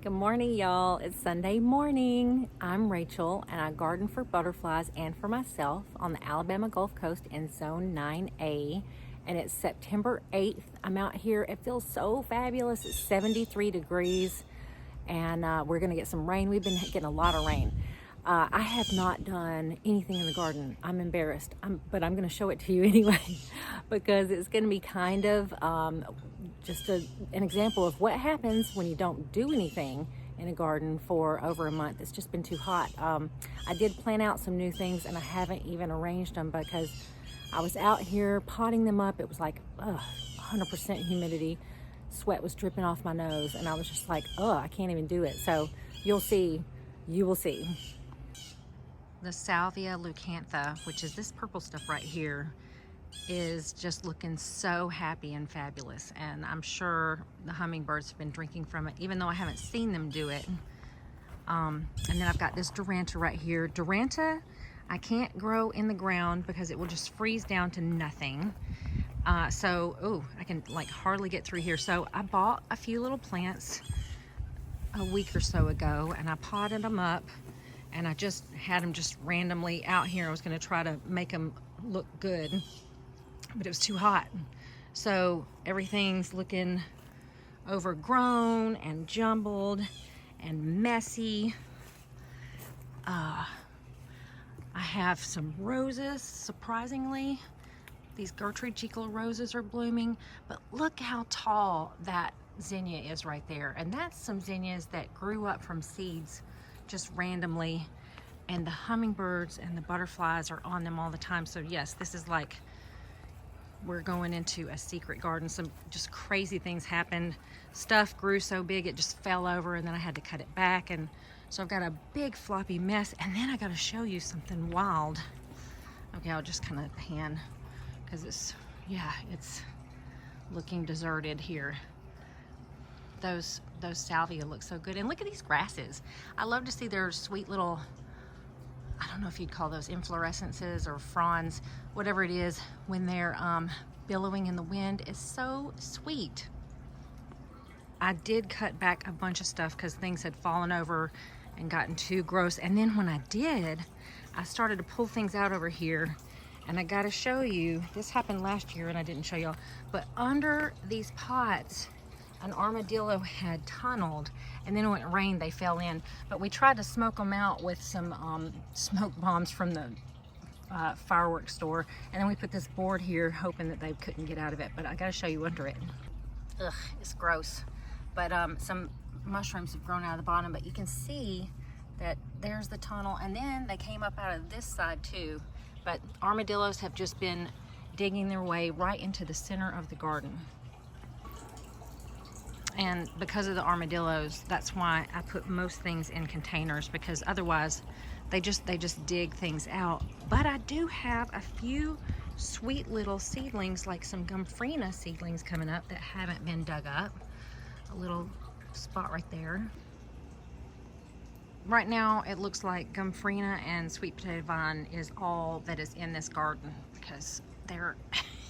Good morning, y'all. It's Sunday morning. I'm Rachel, and I garden for butterflies and for myself on the Alabama Gulf Coast in Zone 9A. And it's September 8th. I'm out here. It feels so fabulous. It's 73 degrees, and we're going to get some rain. We've been getting a lot of rain. I have not done anything in the garden. I'm embarrassed, but I'm going to show it to you anyway because it's going to be kind of just an example of what happens when you don't do anything in a garden for over a month. It's just been too hot. I did plan out some new things and I haven't even arranged them because I was out here potting them up. It was like 100% humidity. Sweat was dripping off my nose and I was just like, I can't even do it. So you'll see, you will see. The Salvia leucantha, which is this purple stuff right here, is just looking so happy and fabulous, and I'm sure the hummingbirds have been drinking from it, even though I haven't seen them do it. And then I've got this Duranta right here. Duranta I can't grow in the ground because it will just freeze down to nothing. I can like hardly get through here. So I bought a few little plants a week or so ago and I potted them up, and I just had them just randomly out here. I was going to try to make them look good, but it was too hot. So everything's looking overgrown and jumbled and messy. I have some roses, surprisingly. These Gertrude Jekyll roses are blooming, but look how tall that zinnia is right there. And that's some zinnias that grew up from seeds just randomly, and the hummingbirds and the butterflies are on them all the time. So yes, this is like we're going into a secret garden. Some just crazy things happened. Stuff grew so big it just fell over, and then I had to cut it back, and so I've got a big floppy mess. And then I got to show you something wild. Okay, I'll just kind of pan because it's looking deserted here. Those salvia look so good, and look at these grasses. I love to see their sweet little, I don't know if you'd call those inflorescences or fronds, whatever it is, when they're billowing in the wind. Is so sweet. I did cut back a bunch of stuff because things had fallen over and gotten too gross, and then when I did, I started to pull things out over here. And I gotta show you, this happened last year and I didn't show y'all, but under these pots an armadillo had tunneled, and then when it rained they fell in. But we tried to smoke them out with some smoke bombs from the fireworks store, and then we put this board here hoping that they couldn't get out of it. But I gotta show you under it. Ugh, it's gross. But some mushrooms have grown out of the bottom, but you can see that there's the tunnel, and then they came up out of this side too. But armadillos have just been digging their way right into the center of the garden. And because of the armadillos, that's why I put most things in containers, because otherwise they just dig things out. But I do have a few sweet little seedlings, like some Gomphrena seedlings coming up that haven't been dug up. A little spot right there. Right now it looks like Gomphrena and sweet potato vine is all that is in this garden, because they're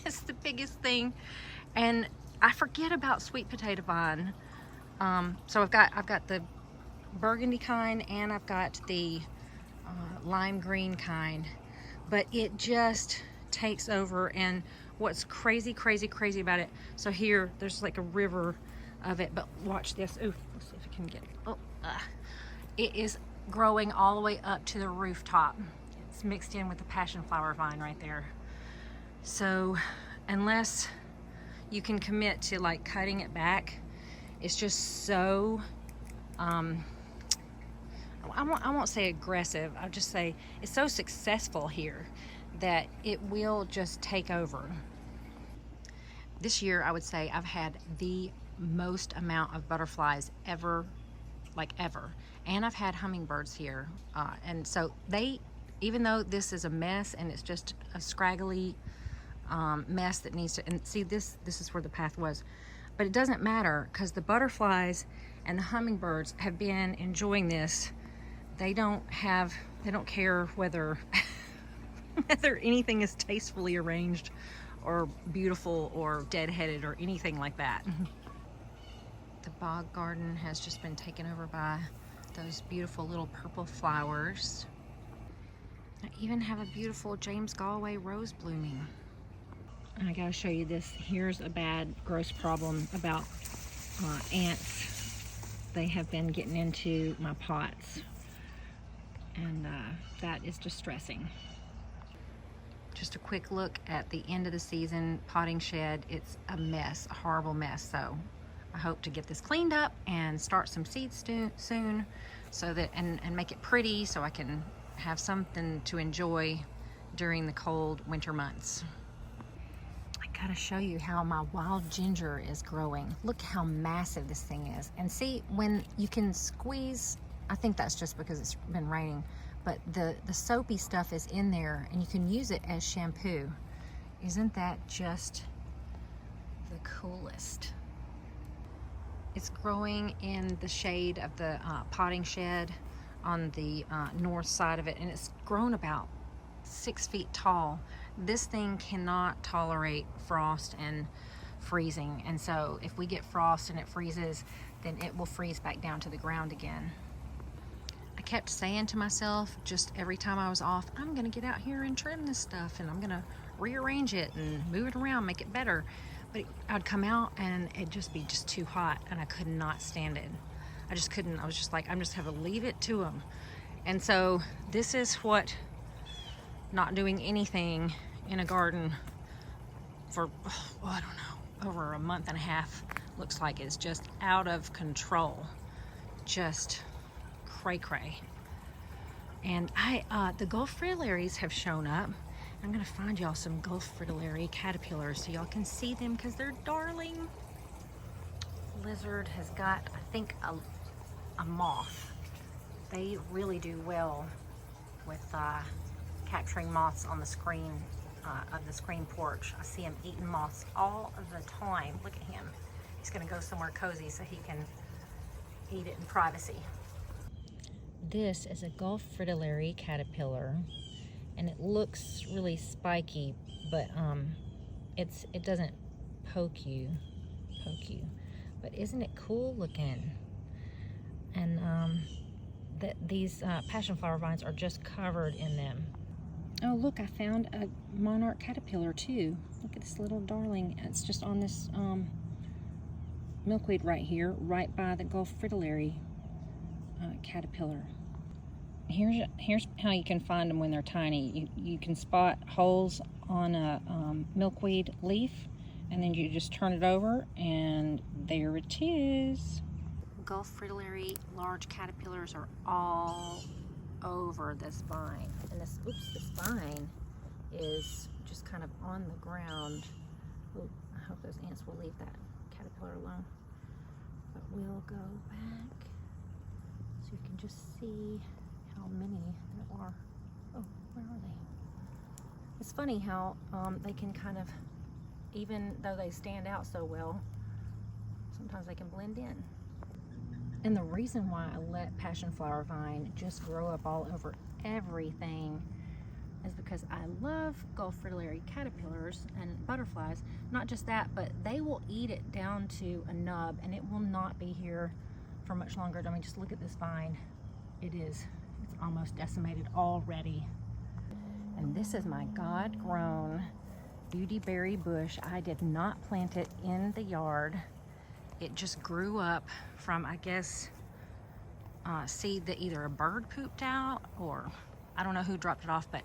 it's the biggest thing. And I forget about sweet potato vine. So I've got the burgundy kind, and I've got the lime green kind, but it just takes over. And what's crazy about it, so here there's like a river of it, but watch this. Ooh, let's see if I can get it is growing all the way up to the rooftop. It's mixed in with the passion flower vine right there. So unless you can commit to like cutting it back, it's just so I won't say aggressive, I'll just say it's so successful here that it will just take over. This year I would say I've had the most amount of butterflies ever, and I've had hummingbirds here, and so they, even though this is a mess and it's just a scraggly mess that needs to, and see this is where the path was, but it doesn't matter because the butterflies and the hummingbirds have been enjoying this. They don't care whether whether anything is tastefully arranged or beautiful or deadheaded or anything like that. The bog garden has just been taken over by those beautiful little purple flowers. I even have a beautiful James Galway rose blooming. And I gotta show you this. Here's a bad, gross problem about ants. They have been getting into my pots, and that is distressing. Just a quick look at the end of the season potting shed. It's a mess, a horrible mess. So I hope to get this cleaned up and start some seeds soon, so that and make it pretty, so I can have something to enjoy during the cold winter months. I gotta show you how my wild ginger is growing. Look how massive this thing is. And see, when you can squeeze, I think that's just because it's been raining, but the soapy stuff is in there and you can use it as shampoo. Isn't that just the coolest? It's growing in the shade of the potting shed on the north side of it, and it's grown about 6 feet tall. This thing cannot tolerate frost and freezing, and so if we get frost and it freezes, then it will freeze back down to the ground again. I kept saying to myself, just every time I was off, I'm gonna get out here and trim this stuff, and I'm gonna rearrange it and move it around, make it better. But I'd come out and it'd just be too hot, and I could not stand it. I just couldn't. I was just like, I'm just have to leave it to them. And so this is what not doing anything in a garden for, I don't know, over a month and a half looks like. It's just out of control. Just cray-cray. And the Gulf fritillaries have shown up. I'm gonna find y'all some Gulf fritillary caterpillars so y'all can see them, because they're darling. Lizard has got, I think, a moth. They really do well with capturing moths on the screen of the screen porch. I see him eating moths all of the time. Look at him. He's gonna go somewhere cozy so he can eat it in privacy. This is a Gulf fritillary caterpillar, and it looks really spiky, but it doesn't poke you. But isn't it cool looking? And these passion flower vines are just covered in them. Oh, look, I found a monarch caterpillar too. Look at this little darling. It's just on this milkweed right here, right by the Gulf fritillary caterpillar. Here's how you can find them when they're tiny. You can spot holes on a milkweed leaf, and then you just turn it over, and there it is. Gulf fritillary large caterpillars are all over this vine, and this vine is just kind of on the ground. Ooh, I hope those ants will leave that caterpillar alone. But we'll go back so you can just see how many there are. Oh, where are they? It's funny how they can kind of, even though they stand out so well, sometimes they can blend in. And the reason why I let passion flower vine just grow up all over everything is because I love Gulf fritillary caterpillars and butterflies. Not just that, but they will eat it down to a nub, and it will not be here for much longer. I mean, just look at this vine. It's almost decimated already. And this is my God-grown beautyberry bush. I did not plant it in the yard. It just grew up from, I guess, seed that either a bird pooped out, or I don't know who dropped it off, but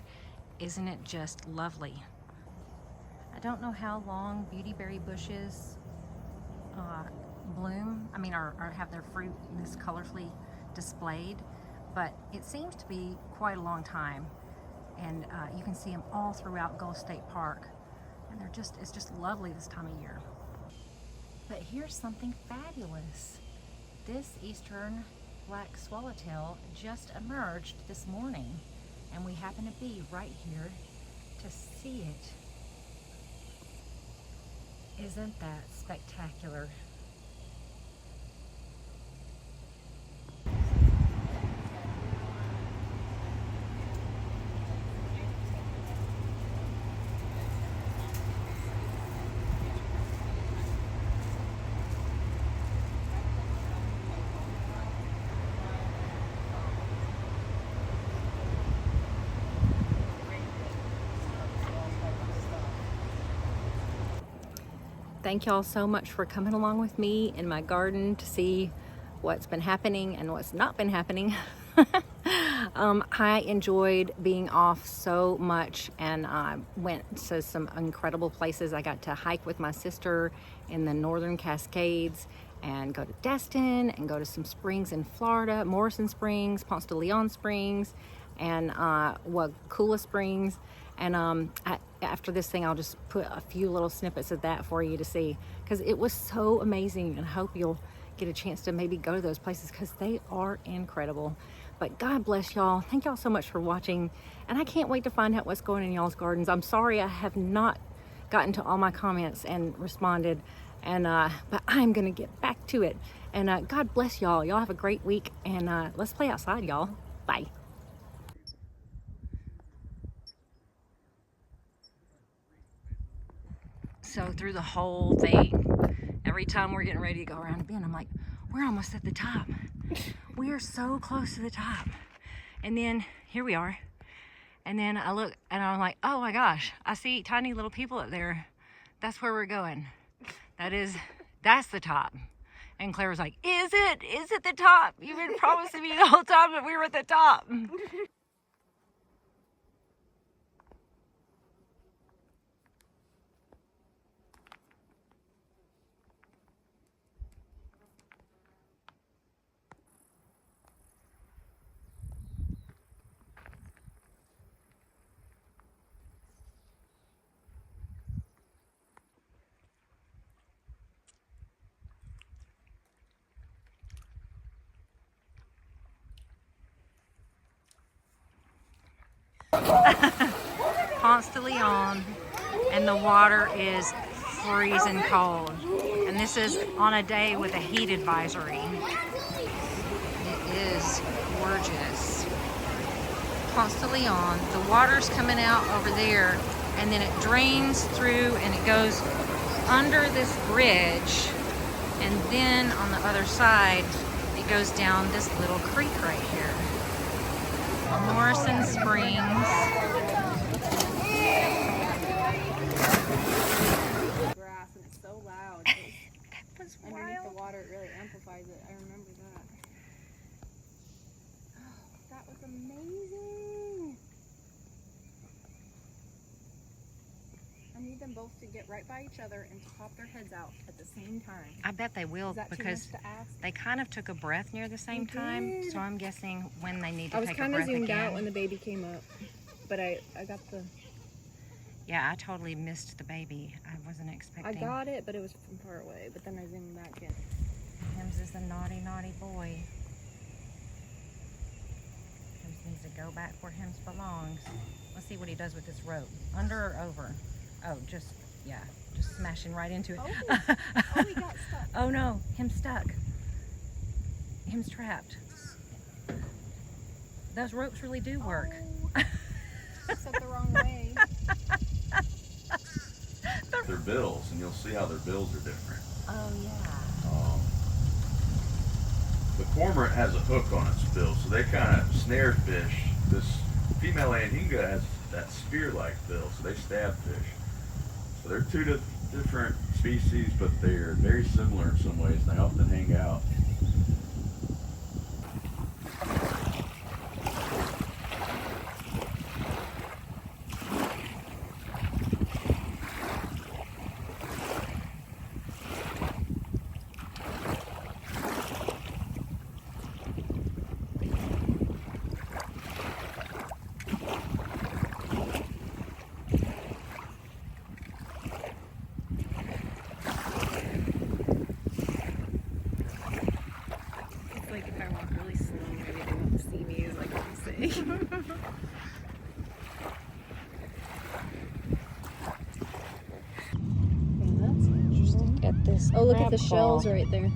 isn't it just lovely? I don't know how long beautyberry bushes bloom. I mean, or have their fruit this colorfully displayed, but it seems to be quite a long time. And you can see them all throughout Gulf State Park, and it's just lovely this time of year. But here's something fabulous. This eastern black swallowtail just emerged this morning, and we happen to be right here to see it. Isn't that spectacular? thank y'all so much for coming along with me in my garden to see what's been happening and what's not been happening. I enjoyed being off so much, and I went to some incredible places. I got to hike with my sister in the Northern Cascades and go to Destin and go to some springs in Florida, Morrison Springs, Ponce de Leon Springs, and Waukulla Springs. And after this thing, I'll just put a few little snippets of that for you to see, because it was so amazing, and I hope you'll get a chance to maybe go to those places because they are incredible. But God bless y'all. Thank y'all so much for watching, and I can't wait to find out what's going on in y'all's gardens. I'm sorry I have not gotten to all my comments and responded, and but I'm gonna get back to it. And God bless y'all. Y'all have a great week, and let's play outside, y'all. Bye. So through the whole thing, every time we're getting ready to go around the bend, I'm like, we're almost at the top. We are so close to the top. And then here we are. And then I look and I'm like, oh my gosh, I see tiny little people up there. That's where we're going. That's the top. And Claire was like, is it the top? You've been promising me the whole time that we were at the top. Ponce de Leon, and the water is freezing cold. And this is on a day with a heat advisory. It is gorgeous. Ponce de Leon, the water's coming out over there, and then it drains through and it goes under this bridge, and then on the other side it goes down this little creek right here. Morrison Springs. Grass, and it's so loud. That was Underneath wild. the water, it really amplifies it. I remember that. Oh, that was amazing. I need them both to get right by each other and to pop their heads out at the same time. I bet they will, Is that because too much to ask? they kind of took a breath near the same They time. did. So I'm guessing when they need to I was take a kind of breath zoomed again. out when the baby came up, but I got the. Yeah, I totally missed the baby. I wasn't expecting. I got it, but it was from far away. But then I zoomed back in. Hims is a naughty, naughty boy. Hims needs to go back where Hims belongs. Let's see what he does with this rope. Under or over? Oh, just smashing right into it. Oh, he got stuck. Oh no, Him's stuck. Him's trapped. Those ropes really do work. Oh, I set the wrong way. Their bills, and you'll see how their bills are different. Oh yeah. The cormorant has a hook on its bill, so they kind of snare fish. This female anhinga has that spear-like bill, so they stab fish. So they're two different species, but they're very similar in some ways. They often hang out. It's like if I walk really slow, maybe they won't see me, is like what I'm saying. That's interesting. At this. Oh, look at crab the claw. shells right there.